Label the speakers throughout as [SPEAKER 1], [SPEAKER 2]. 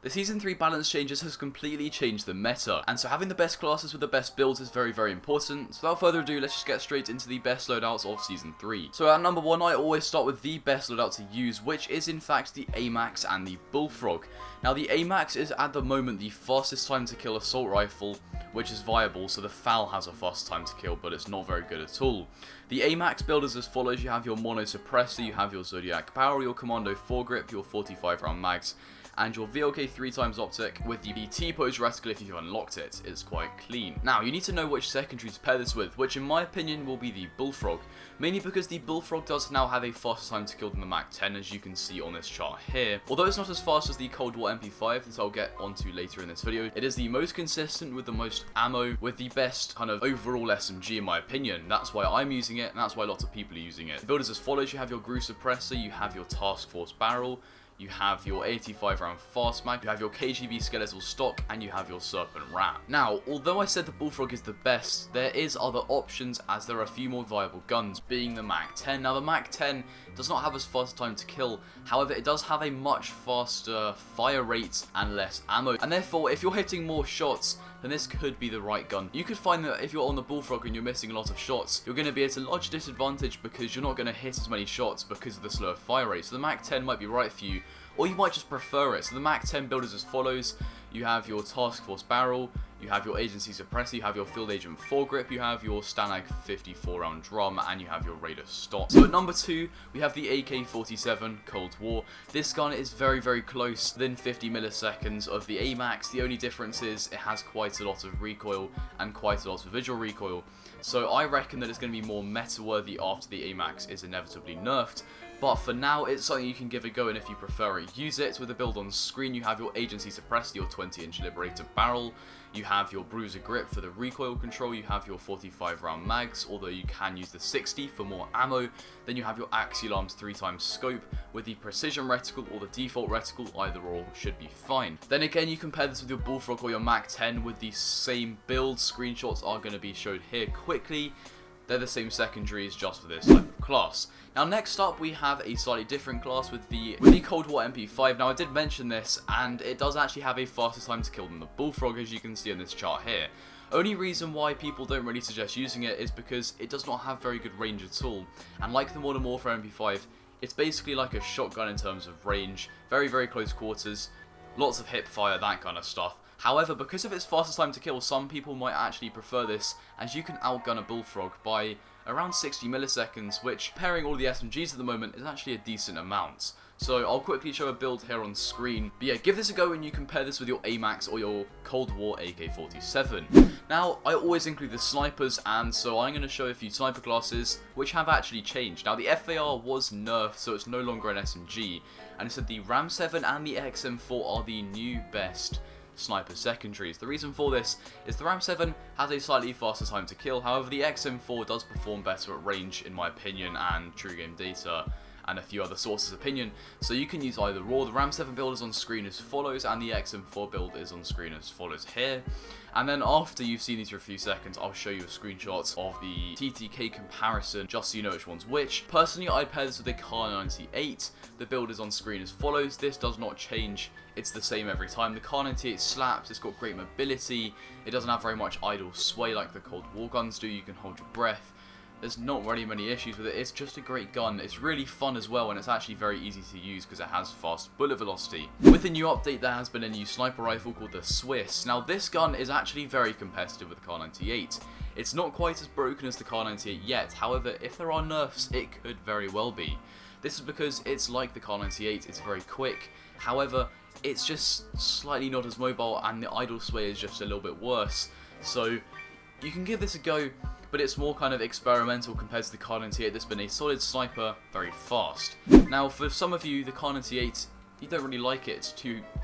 [SPEAKER 1] The Season 3 balance changes has completely changed the meta, and so having the best classes with the best builds is very, very important. So without further ado, let's just get straight into the best loadouts of Season 3. So at number 1, I always start with the best loadout to use, which is in fact the Amax and the Bullfrog. Now the Amax is at the moment the fastest time to kill assault rifle, which is viable, so the FAL has a fast time to kill, but it's not very good at all. The Amax build is as follows: you have your mono suppressor, you have your Zodiac barrel, your commando foregrip, your 45 round mags, and your VLK 3x optic with the T-pose reticle if you've unlocked it. It's quite clean. Now, you need to know which secondary to pair this with, which in my opinion will be the Bullfrog, mainly because the Bullfrog does now have a faster time to kill than the Mac 10, as you can see on this chart here. Although it's not as fast as the Cold War MP5 that I'll get onto later in this video, it is the most consistent with the most ammo, with the best kind of overall SMG in my opinion. That's why I'm using it, and that's why lots of people are using it. The build is as follows: you have your Grau suppressor, you have your Task Force barrel, you have your 85 round fast mag, you have your KGB skeletal stock, and you have your Serpent Ram. Now, although I said the Bullfrog is the best, there is other options, as there are a few more viable guns, being the Mac 10. Now the Mac 10 does not have as fast time to kill, however it does have a much faster fire rate and less ammo, and therefore if you're hitting more shots, then this could be the right gun. You could find that if you're on the Bullfrog and you're missing a lot of shots, you're going to be at a large disadvantage because you're not going to hit as many shots because of the slower fire rate. So the Mac 10 might be right for you, or you might just prefer it. So the Mac 10 build is as follows: you have your Task Force barrel, you have your Agency suppressor, you have your Field Agent foregrip, you have your Stanag 54 round drum, and you have your Raider stock. So at number 2, we have the AK-47 Cold War. This gun is very, very close, within 50 milliseconds of the Amax. The only difference is it has quite a lot of recoil and quite a lot of visual recoil. So I reckon that it's going to be more meta-worthy after the Amax is inevitably nerfed. But for now, it's something you can give a go, and if you prefer it, use it. With the build on screen, you have your Agency suppressor, your 20-inch Liberator barrel, you have your Bruiser grip for the recoil control, you have your 45 round mags, although you can use the 60 for more ammo, then you have your Axial Arms 3x scope with the precision reticle or the default reticle, either or should be fine. Then again, you compare this with your Bullfrog or your Mac 10 with the same build. Screenshots are going to be showed here quickly. They're the same secondaries, just for this type of class. Now next up, we have a slightly different class with the Cold War MP5. Now I did mention this, and it does actually have a faster time to kill than the Bullfrog, as you can see on this chart here. Only reason why people don't really suggest using it is because it does not have very good range at all. And like the Modern Warfare MP5, it's basically like a shotgun in terms of range, very, very close quarters, lots of hip fire, that kind of stuff. However, because of its faster time to kill, some people might actually prefer this, as you can outgun a Bullfrog by around 60 milliseconds, which, pairing all the SMGs at the moment, is actually a decent amount. So I'll quickly show a build here on screen. But yeah, give this a go and you compare this with your Amax or your Cold War AK-47. Now, I always include the snipers, and so I'm going to show a few sniper classes which have actually changed. Now, the FAR was nerfed, so it's no longer an SMG, and it said the Ram 7 and the XM4 are the new best sniper secondaries. The reason for this is the Ram 7 has a slightly faster time to kill, however the XM4 does perform better at range in my opinion, and true game data and a few other sources' opinion, so you can use either or. The Ram 7 build is on screen as follows, and the XM4 build is on screen as follows here. And then after you've seen these for a few seconds, I'll show you a screenshot of the TTK comparison, just so you know which one's which. Personally, I pair this with a Kar-98. The build is on screen as follows. This does not change. It's the same every time. The Kar-98 slaps, it's got great mobility, it doesn't have very much idle sway like the Cold War guns do, you can hold your breath. There's not really many issues with it. It's just a great gun. It's really fun as well, and it's actually very easy to use because it has fast bullet velocity. With the new update, there has been a new sniper rifle called the Swiss. Now, this gun is actually very competitive with the Kar-98. It's not quite as broken as the Kar-98 yet. However, if there are nerfs, it could very well be. This is because it's like the Kar-98. It's very quick. However, it's just slightly not as mobile, and the idle sway is just a little bit worse. So you can give this a go, but it's more kind of experimental compared to the Kar-98 that's been a solid sniper, very fast. Now, for some of you, the Kar-98, you don't really like it.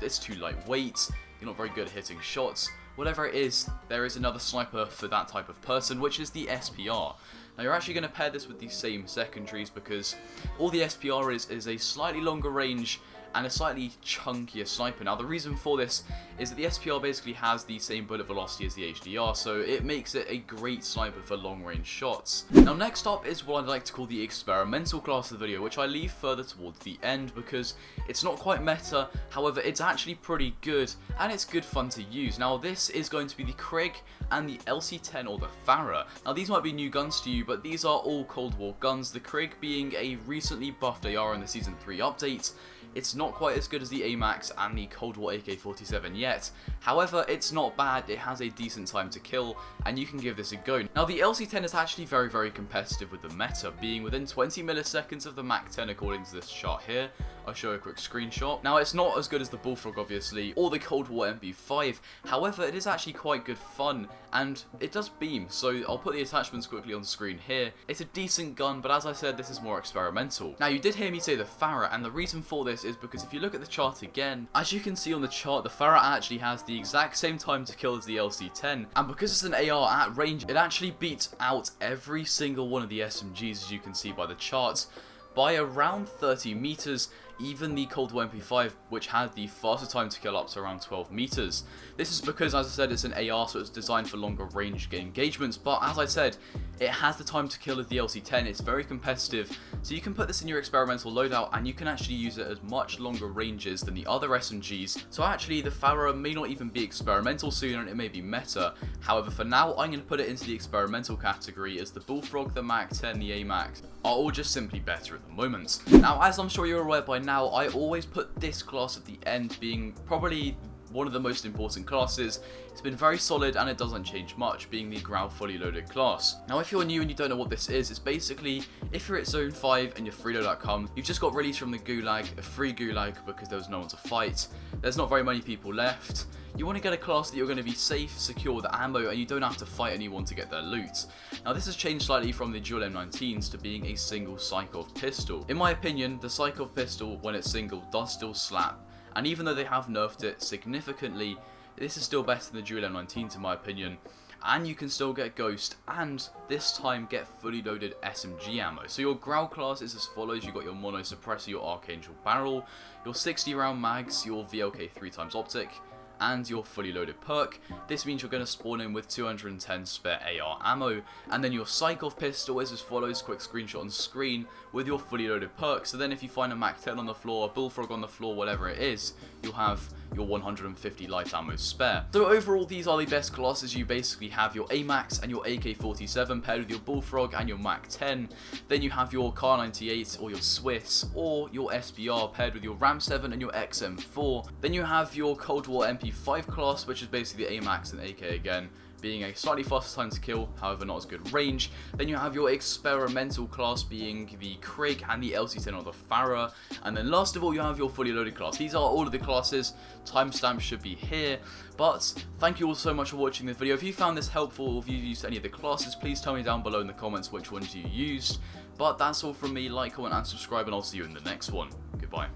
[SPEAKER 1] It's too lightweight, you're not very good at hitting shots. Whatever it is, there is another sniper for that type of person, which is the SPR. Now, you're actually going to pair this with the same secondaries, because all the SPR is a slightly longer range and a slightly chunkier sniper. Now the reason for this is that the SPR basically has the same bullet velocity as the HDR, so it makes it a great sniper for long range shots. Now next up is what I'd like to call the experimental class of the video, which I leave further towards the end because it's not quite meta, however it's actually pretty good and it's good fun to use. Now this is going to be the Krig and the LC10 or the FARA. Now these might be new guns to you, but these are all Cold War guns, the Krig being a recently buffed AR in the Season 3 update. It's not quite as good as the Amax and the Cold War AK-47 yet, however it's not bad, it has a decent time to kill and you can give this a go. Now the LC10 is actually very competitive with the meta, being within 20 milliseconds of the Mach 10 according to this chart here. I'll show a quick screenshot. Now it's not as good as the Bullfrog obviously, or the Cold War MP5, however it is actually quite good fun and it does beam, so I'll put the attachments quickly on screen here. It's a decent gun, but as I said, this is more experimental. Now you did hear me say the FARA, and the reason for this is because if you look at the chart again, as you can see on the chart, the FARA actually has the exact same time to kill as the LC10, and because it's an AR at range, it actually beats out every single one of the SMGs, as you can see by the charts, by around 30 meters, even the Cold War MP5, which had the faster time to kill up to around 12 meters. This is because, as I said, it's an AR, so it's designed for longer range engagements, but as I said, it has the time to kill as the LC10, it's very competitive, so you can put this in your experimental loadout and you can actually use it at much longer ranges than the other SMGs. So actually the FARA may not even be experimental soon and it may be meta, however for now I'm going to put it into the experimental category as the Bullfrog, the Mach 10, the Amax are all just simply better at the moment. Now as I'm sure you're aware by now, I always put this class at the end, being probably one of the most important classes. It's been very solid and it doesn't change much, being the Grau fully loaded class. Now if you're new and you don't know what this is, it's basically if you're at Zone 5 and your free loadout comes, you've just got released from the gulag, a free gulag because there was no one to fight, there's not very many people left, you want to get a class that you're going to be safe, secure with ammo, and you don't have to fight anyone to get their loot. Now this has changed slightly from the dual M19s to being a single Sykov pistol. In my opinion, the Sykov pistol, when it's single, does still slap, and even though they have nerfed it significantly, this is still better than the dual M19s in my opinion, and you can still get Ghost and this time get fully loaded SMG ammo. So your Grau class is as follows: you got your mono suppressor, your Archangel barrel, your 60 round mags, your VLK 3x optic, and your fully loaded perk. This means you're going to spawn in with 210 spare AR ammo, and then your Sykov pistol is as follows, quick screenshot on screen, with your fully loaded perk. So then if you find a Mach 10 on the floor, a Bullfrog on the floor, whatever it is, you'll have your 150 light ammo spare. So overall, these are the best classes. You basically have your Amax and your AK-47 paired with your Bullfrog and your Mach 10. Then you have your Kar-98 or your Swiss or your SPR paired with your Ram 7 and your XM4. Then you have your Cold War MP5 class, which is basically the Amax and AK again, being a slightly faster time to kill, however not as good range. Then you have your experimental class being the Krig and the LC10 or the FARA. And then last of all, you have your fully loaded class. These are all of the classes, timestamps should be here. But thank you all so much for watching this video. If you found this helpful or if you used any of the classes, please tell me down below in the comments which ones you used. But that's all from me. Like, comment and subscribe, and I'll see you in the next one. Goodbye.